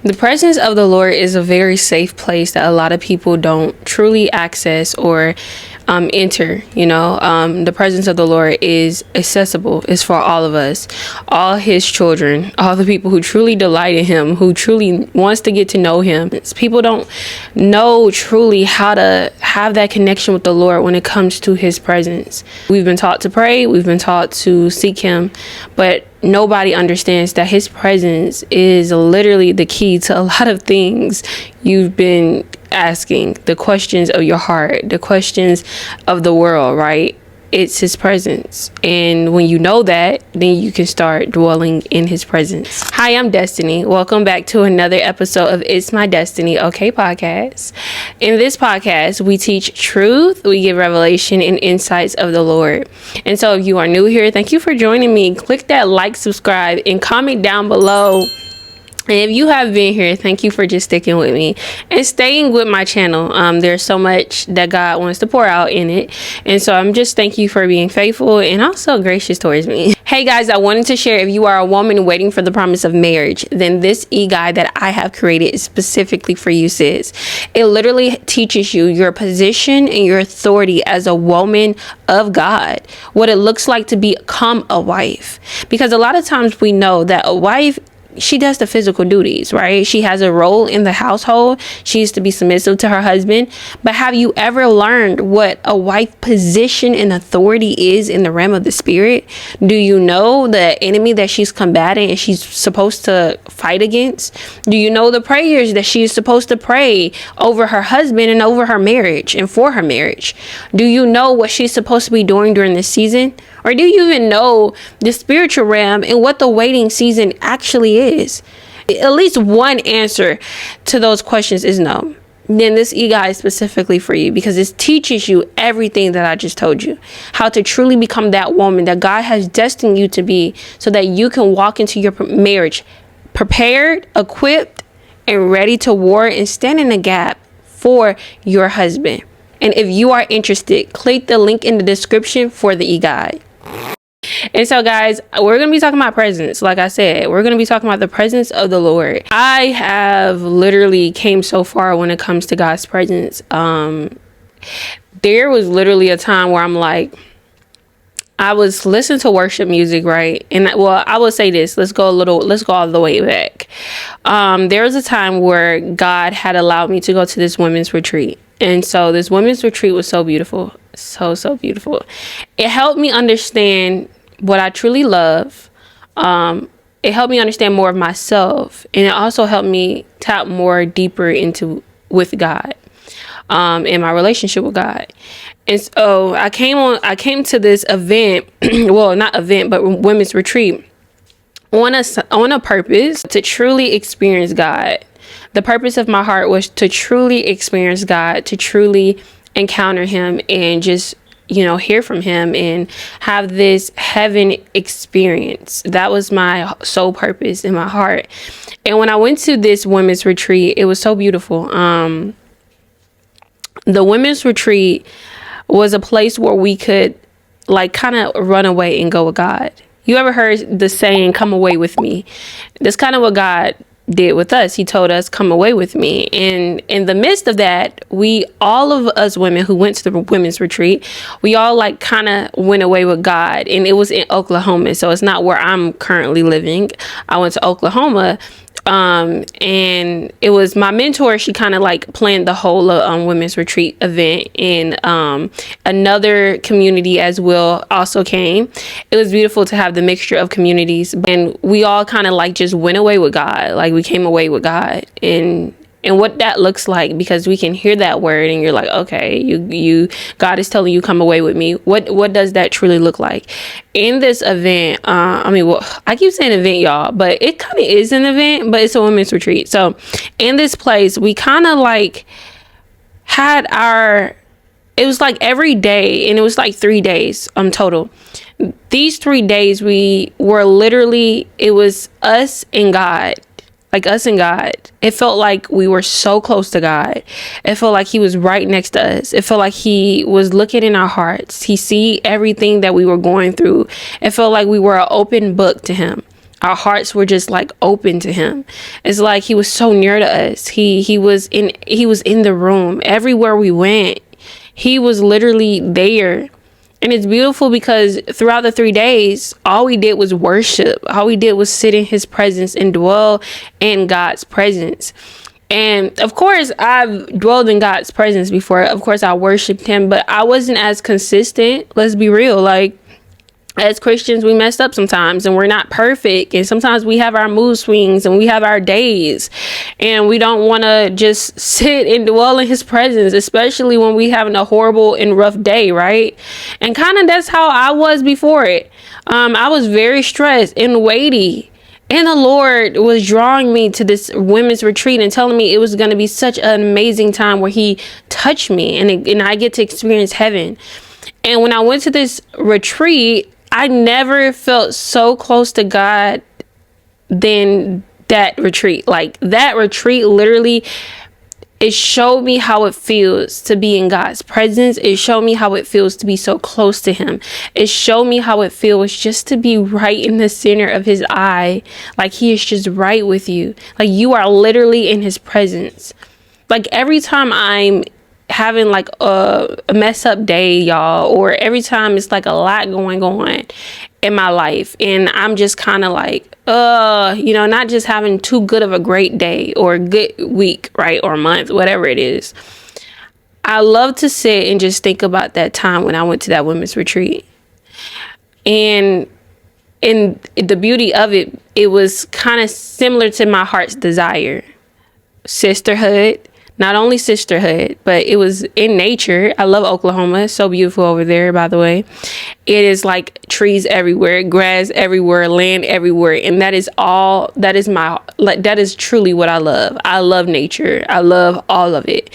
The presence of the Lord is a very safe place that a lot of people don't truly access or enter. The presence of the Lord is accessible. It's for all of us, all his children, all the people who truly delight in him, who truly wants to get to know him. People don't know truly how to have that connection with the Lord when it comes to his presence. We've been taught to pray. We've been taught to seek him, but nobody understands that his presence is literally the key to a lot of things you've been asking, the questions of your heart, the questions of the world, right? It's his presence. And when you know that, then you can start dwelling in his presence. Hi, I'm Destiny. Welcome back to another episode of It's My Destiny Okay podcast. In this podcast, we teach truth, we give revelation and insights of the Lord. And so if you are new here, thank you for joining me. Click that like, subscribe, and comment down below. And if you have been here, thank you for just sticking with me and staying with my channel. There's so much that God wants to pour out in it. And so I'm just thank you for being faithful and also gracious towards me. Hey guys, I wanted to share, if you are a woman waiting for the promise of marriage, then this e-guide that I have created is specifically for you, sis. It literally teaches you your position and your authority as a woman of God, what it looks like to become a wife. Because a lot of times we know that a wife, she does the physical duties, right? She has a role in the household. She is to be submissive to her husband. But have you ever learned what a wife position and authority is in the realm of the spirit? Do you know the enemy that she's combating and she's supposed to fight against? Do you know the prayers that she is supposed to pray over her husband and over her marriage and for her marriage? Do you know what she's supposed to be doing during this season? Or do you even know the spiritual realm and what the waiting season actually is? At least one answer to those questions is no. Then this e-guide is specifically for you, because it teaches you everything that I just told you. How to truly become that woman that God has destined you to be, so that you can walk into your marriage prepared, equipped, and ready to war and stand in the gap for your husband. And if you are interested, click the link in the description for the e-guide. And so guys, we're going to be talking about presence. Like I said, we're going to be talking about the presence of the Lord. I have literally came so far when it comes to God's presence. There was literally a time where I'm like, I was listening to worship music, right? And I will say this, let's go all the way back. There was a time where God had allowed me to go to this women's retreat. And so this women's retreat was so beautiful. So beautiful. It helped me understand what I truly love. It helped me understand more of myself. And it also helped me tap more deeper with God, in my relationship with God. And so I came to this event, well, not event, but women's retreat on a purpose to truly experience God. The purpose of my heart was to truly experience God, to truly encounter him and just, hear from him and have this heaven experience. That was my sole purpose in my heart. And when I went to this women's retreat, it was so beautiful. The women's retreat was a place where we could kind of run away and go with God. You ever heard the saying, come away with me? That's kind of what God did with us. He told us, come away with me. And in the midst of that, all of us women who went to the women's retreat, we all kind of went away with God. And it was in Oklahoma. So it's not where I'm currently living. I went to Oklahoma. And it was my mentor. She kind of planned the whole women's retreat event, and another community as well also came. It was beautiful to have the mixture of communities, and we all kind of just went away with God. We came away with God, and what that looks like, because we can hear that word and you're like, okay, you God is telling you come away with me. What does that truly look like? In this event, I keep saying event, y'all, but it kind of is an event, but it's a women's retreat. So in this place, we kind of had it was every day, and it was 3 days total. These 3 days we were literally, it was us and God. Us and God. It felt like we were so close to God. It felt like he was right next to us. It felt like he was looking in our hearts. He see everything that we were going through. It felt like we were an open book to him. Our hearts were just like open to him. It's like he was so near to us. He was in the room. Everywhere we went, he was literally there. And it's beautiful because throughout the 3 days, all we did was worship. All we did was sit in his presence and dwell in God's presence. And of course, I've dwelled in God's presence before. Of course, I worshiped him, but I wasn't as consistent. Let's be real. Like, as Christians, we mess up sometimes and we're not perfect. And sometimes we have our mood swings and we have our days, and we don't want to just sit and dwell in his presence, especially when we having a horrible and rough day, right? And kind of that's how I was before it. I was very stressed and weighty. And the Lord was drawing me to this women's retreat and telling me it was going to be such an amazing time where he touched me and I get to experience heaven. And when I went to this retreat, I never felt so close to God than that retreat. Like, that retreat literally, it showed me how it feels to be in God's presence. It showed me how it feels to be so close to him. It showed me how it feels just to be right in the center of his eye. Like, he is just right with you. Like, you are literally in his presence. Like, every time I'm having like a mess up day, y'all, or every time it's like a lot going on in my life and I'm just kind of like not just having too good of a great day or a good week, right, or month, whatever it is, I love to sit and just think about that time when I went to that women's retreat. And the beauty of it, it was kind of similar to my heart's desire. Sisterhood. Not only sisterhood, but it was in nature. I love Oklahoma. It's so beautiful over there, by the way. It is like trees everywhere, grass everywhere, land everywhere. And that is truly what I love. I love nature. I love all of it.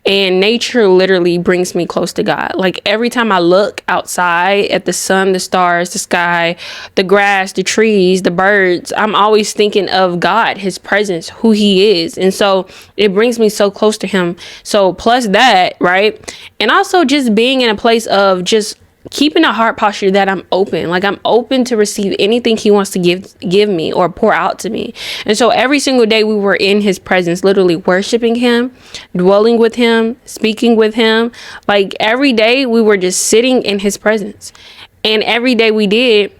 And nature literally brings me close to God. Like, every time I look outside at the sun, the stars, the sky, the grass, the trees, the birds, I'm always thinking of God, his presence, who he is. And so it brings me so close to him. So plus that, right? And also just being in a place of just keeping a heart posture that I'm open. Like, I'm open to receive anything he wants to give me or pour out to me. And so every single day we were in his presence, literally worshiping him, dwelling with him, speaking with him. Like, every day we were just sitting in his presence. And every day we did,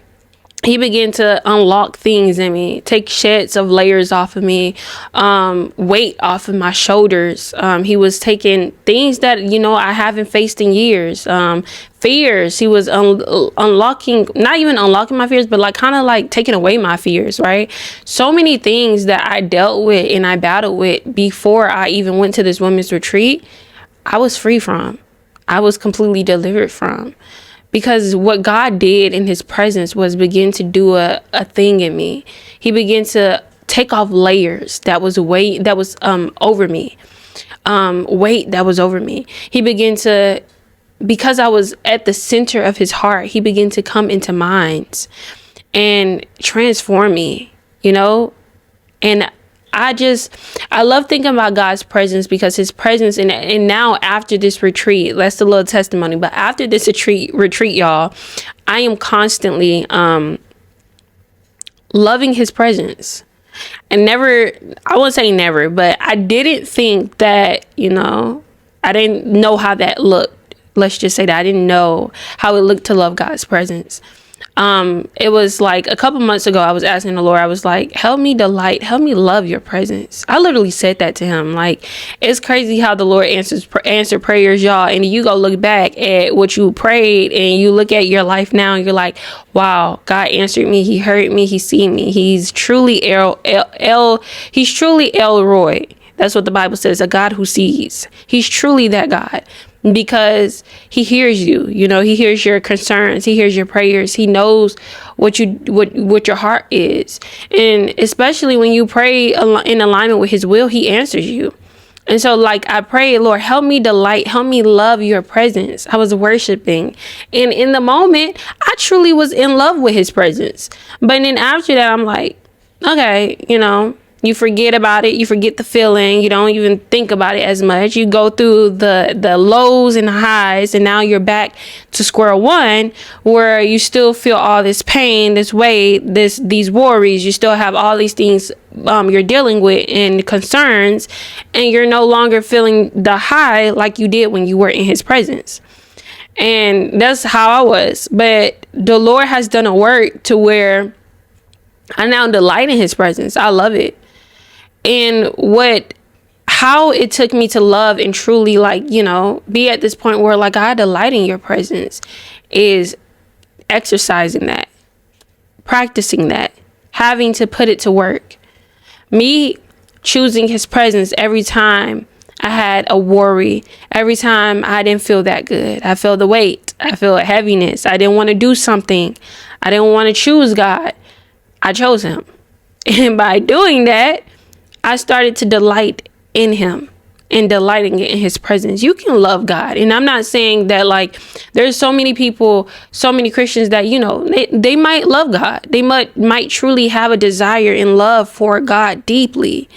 he began to unlock things in me, take sheds of layers off of me, weight off of my shoulders. He was taking things that, I haven't faced in years. Fears. He was unlocking, not even unlocking my fears, but like kind of like taking away my fears, right? So many things that I dealt with and I battled with before I even went to this women's retreat, I was free from. I was completely delivered from. Because what God did in his presence was begin to do a thing in me. He began to take off layers that was weight that was over me. Weight that was over me. He began to, because I was at the center of his heart, he began to come into minds and transform me, And I love thinking about God's presence, because his presence, and now after this retreat, that's a little testimony, but after this retreat, y'all, I am constantly loving his presence. And I won't say never, but I didn't think that, I didn't know how that looked. Let's just say that I didn't know how it looked to love God's presence. It was like a couple months ago, I was asking the Lord, I was like, help me love your presence. I literally said that to him. Like, it's crazy how the Lord answer prayers, y'all. And you go look back at what you prayed and you look at your life now and you're like, wow, God answered me. He heard me. He seen me. He's truly he's truly El Roy. That's what the Bible says, a God who sees. He's truly that God. Because he hears you, he hears your concerns, he hears your prayers, he knows what your heart is. And especially when you pray in alignment with his will, he answers you. And so, like, I pray, Lord, help me love your presence. I was worshiping. And in the moment, I truly was in love with his presence. But then after that, I'm like, okay, You forget about it. You forget the feeling. You don't even think about it as much. You go through the lows and the highs, and now you're back to square one, where you still feel all this pain, this weight, these worries. You still have all these things you're dealing with and concerns, and you're no longer feeling the high like you did when you were in his presence. And that's how I was. But the Lord has done a work to where I now delight in his presence. I love it. And how it took me to love and truly, like, you know, be at this point where, like, I delight in your presence is exercising that, practicing that, having to put it to work. Me choosing his presence every time I had a worry, every time I didn't feel that good. I feel the weight. I feel a heaviness. I didn't want to do something. I didn't want to choose God. I chose him. And by doing that, I started to delight in him and delighting in his presence. You can love God. And I'm not saying that, like, there's so many people, so many Christians that, you know, they might love God. They might truly have a desire and love for God deeply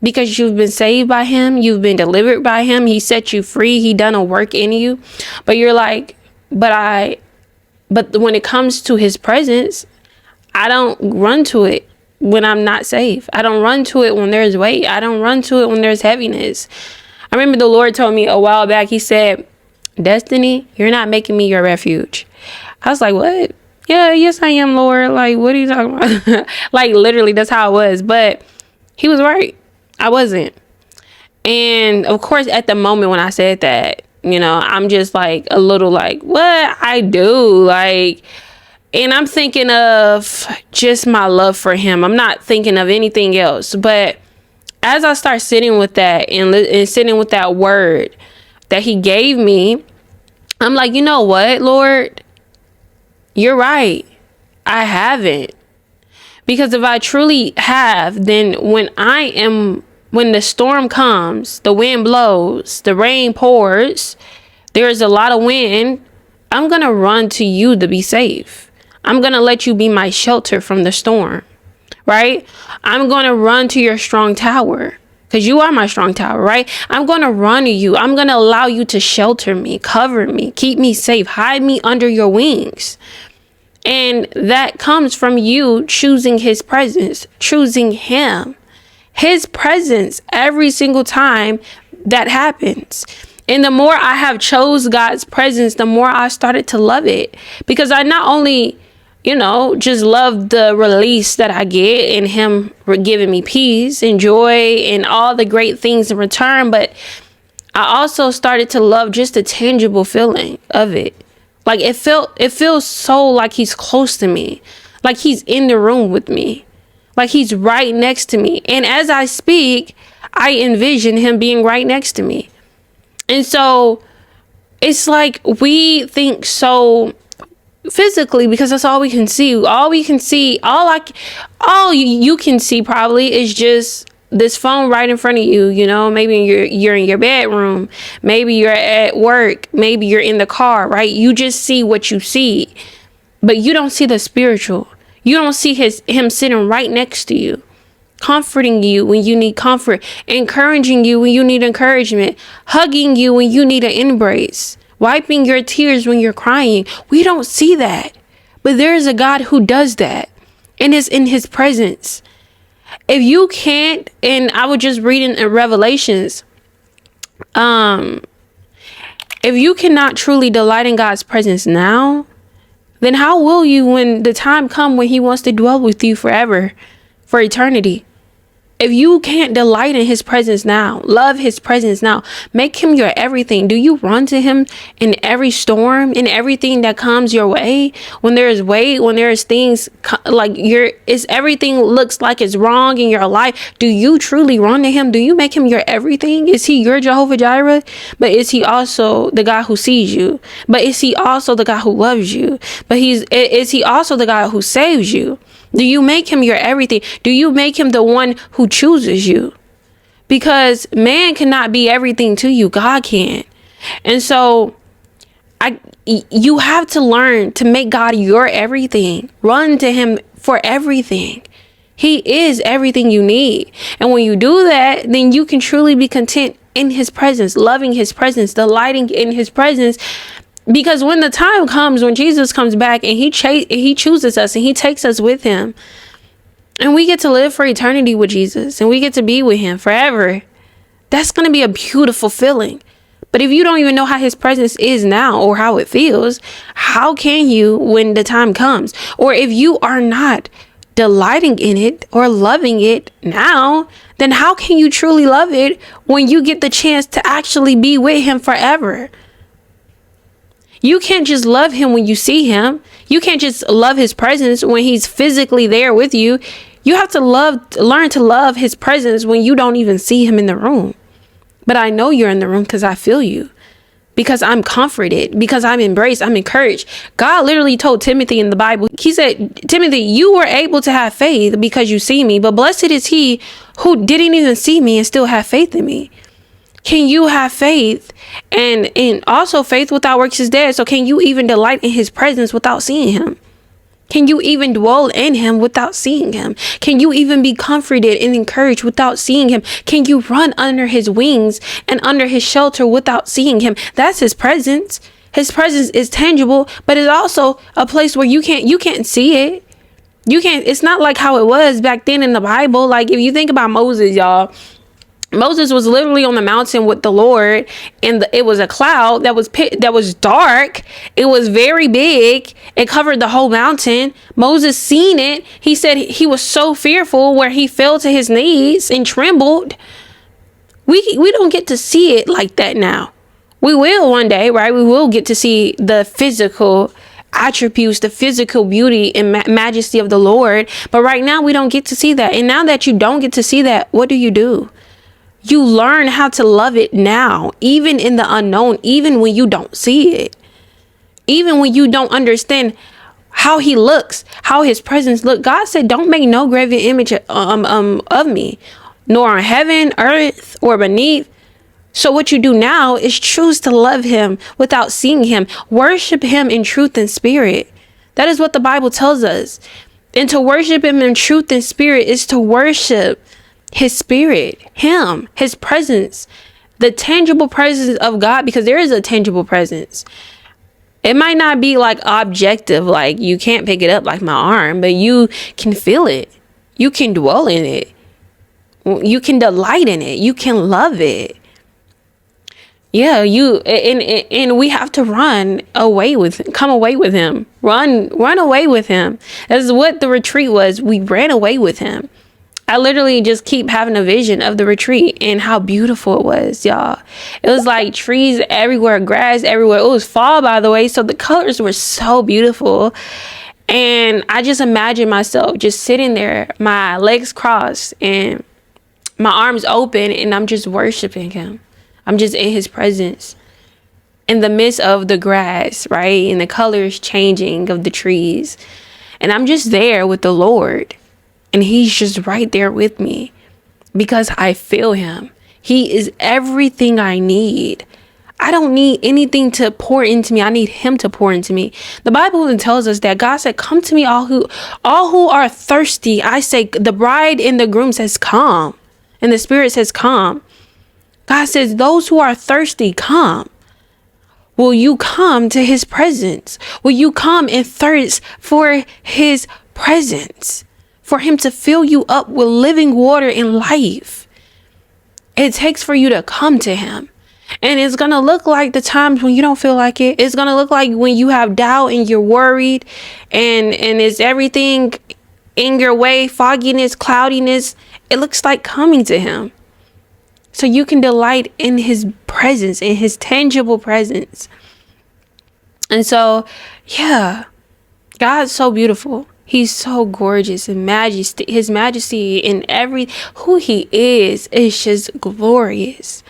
because you've been saved by him. You've been delivered by him. He set you free. He done a work in you. But you're like, but when it comes to his presence, I don't run to it when I'm not safe. I don't run to it when there's weight. I don't run to it when there's heaviness. I remember the Lord told me a while back, he said, Destiny, you're not making me your refuge. I was like, what? Yeah, yes, I am, Lord. Like, what are you talking about? Like, literally, that's how it was. But he was right. I wasn't. And of course, at the moment when I said that, you know, I'm just like a little like, what I do? Like, and I'm thinking of just my love for him. I'm not thinking of anything else. But as I start sitting with that and sitting with that word that he gave me, I'm like, you know what, Lord? You're right. I haven't. Because if I truly have, then when the storm comes, the wind blows, the rain pours, there's a lot of wind, I'm going to run to you to be safe. I'm going to let you be my shelter from the storm, right? I'm going to run to your strong tower because you are my strong tower, right? I'm going to run to you. I'm going to allow you to shelter me, cover me, keep me safe, hide me under your wings. And that comes from you choosing his presence, choosing him, his presence every single time that happens. And the more I have chose God's presence, the more I started to love it, because I not only, you know, just love the release that I get in him giving me peace and joy and all the great things in return, but I also started to love just the tangible feeling of it. Like it feels so like he's close to me, like he's in the room with me, like he's right next to me. And as I speak, I envision him being right next to me. And so it's like we think so physically because that's all we can see. All you can see probably is just this phone right in front of you. You know, maybe you're in your bedroom, maybe you're at work, maybe you're in the car, right? You just see what you see, but you don't see the spiritual. You don't see him sitting right next to you, comforting you when you need comfort, encouraging you when you need encouragement, hugging you when you need an embrace, wiping your tears when you're crying. We don't see that, but there is a God who does that and is in his presence. If you can't, and I was just reading in Revelations, if you cannot truly delight in God's presence now, then how will you when the time comes when he wants to dwell with you forever, for eternity? If you can't delight in his presence now, love his presence now, make him your everything. Do you run to him in every storm, in everything that comes your way? When there is weight, when there is things like everything looks like it's wrong in your life, do you truly run to him? Do you make him your everything? Is he your Jehovah Jireh? But is he also the God who sees you? But is he also the God who loves you? But is he also the God who saves you? Do you make him your everything? Do you make him the one who chooses you? Because man cannot be everything to you. God can. And so you have to learn to make God your everything. Run to him for everything. He is everything you need. And when you do that, then you can truly be content in his presence, loving his presence, delighting in his presence. Because when the time comes, when Jesus comes back and he chooses us and he takes us with him, and we get to live for eternity with Jesus and we get to be with him forever, that's going to be a beautiful feeling. But if you don't even know how his presence is now or how it feels, how can you when the time comes? Or if you are not delighting in it or loving it now, then how can you truly love it when you get the chance to actually be with him forever? You can't just love him when you see him. You can't just love his presence when he's physically there with you. You have to learn to love his presence when you don't even see him in the room. But I know you're in the room because I feel you. Because I'm comforted, because I'm embraced, I'm encouraged. God literally told Timothy in the Bible, he said, Timothy, you were able to have faith because you see me, but blessed is he who didn't even see me and still have faith in me. Can you have faith? And also faith without works is dead. So can you even delight in his presence without seeing him? Can you even dwell in him without seeing him? Can you even be comforted and encouraged without seeing him? Can you run under his wings and under his shelter without seeing him? That's his presence. His presence is tangible, but it's also a place where you can't see it. It's not like how it was back then in the Bible. Like if you think about Moses, y'all, Moses was literally on the mountain with the Lord, and it was a cloud that was dark. It was very big. It covered the whole mountain. Moses seen it. He said he was so fearful where he fell to his knees and trembled. We don't get to see it like that now. We will one day, right? We will get to see the physical attributes, the physical beauty and majesty of the Lord. But right now we don't get to see that. And now that you don't get to see that, what do? You learn how to love it now, even in the unknown, even when you don't see it, even when you don't understand how he looks, how his presence looks. God said, don't make no graven image of me, nor on heaven, earth, or beneath. So what you do now is choose to love him without seeing him. Worship him in truth and spirit. That is what the Bible tells us. And to worship him in truth and spirit is to worship his spirit, him, his presence, the tangible presence of God, because there is a tangible presence. It might not be like objective, like you can't pick it up like my arm, but you can feel it. You can dwell in it. You can delight in it. You can love it. Yeah, and we have to come away with him. Run away with him. That's what the retreat was. We ran away with him. I literally just keep having a vision of the retreat and how beautiful it was, y'all. It was like trees everywhere, grass everywhere. It was fall, by the way, so the colors were so beautiful. And I just imagine myself just sitting there, my legs crossed and my arms open, and I'm just worshiping him. I'm just in his presence in the midst of the grass, right? And the colors changing of the trees. And I'm just there with the Lord. And he's just right there with me because I feel him. He is everything I need. I don't need anything to pour into me. I need him to pour into me. The Bible even tells us that God said, come to me, all who are thirsty. I say the bride and the groom says, come. And the Spirit says, come. God says, those who are thirsty, come. Will you come to his presence? Will you come and thirst for his presence? For him to fill you up with living water and life. It takes for you to come to him. And it's going to look like the times when you don't feel like it. It's going to look like when you have doubt and you're worried and is everything in your way, fogginess, cloudiness. It looks like coming to him. So you can delight in his presence, in his tangible presence. And so, yeah, God's so beautiful. He's so gorgeous and majesty. His majesty in who he is just glorious.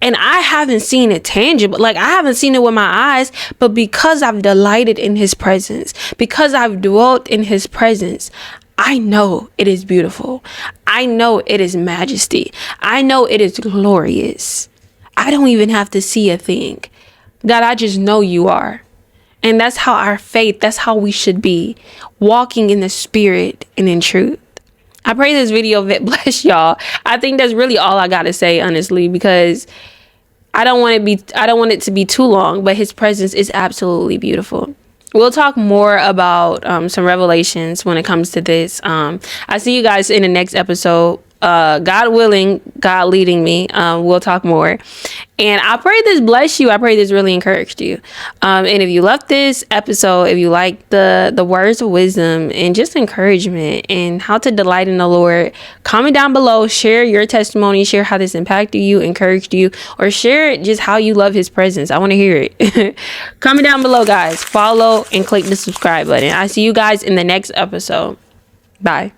And I haven't seen it tangible. Like I haven't seen it with my eyes, but because I've delighted in his presence, because I've dwelt in his presence, I know it is beautiful. I know it is majesty. I know it is glorious. I don't even have to see a thing. God, I just know you are. And that's how our faith, that's how we should be, walking in the spirit and in truth. I pray this video bless y'all. I think that's really all I gotta say, honestly, because I don't want it to be too long, but his presence is absolutely beautiful. We'll talk more about some revelations when it comes to this. I see you guys in the next episode. God willing, God leading me. We'll talk more. And I pray this bless you. I pray this really encouraged you. And if you love this episode, if you like the words of wisdom and just encouragement and how to delight in the Lord, comment down below, share your testimony, share how this impacted you, encouraged you, or share just how you love his presence. I want to hear it. Comment down below, guys. Follow and click the subscribe button. I see you guys in the next episode. Bye.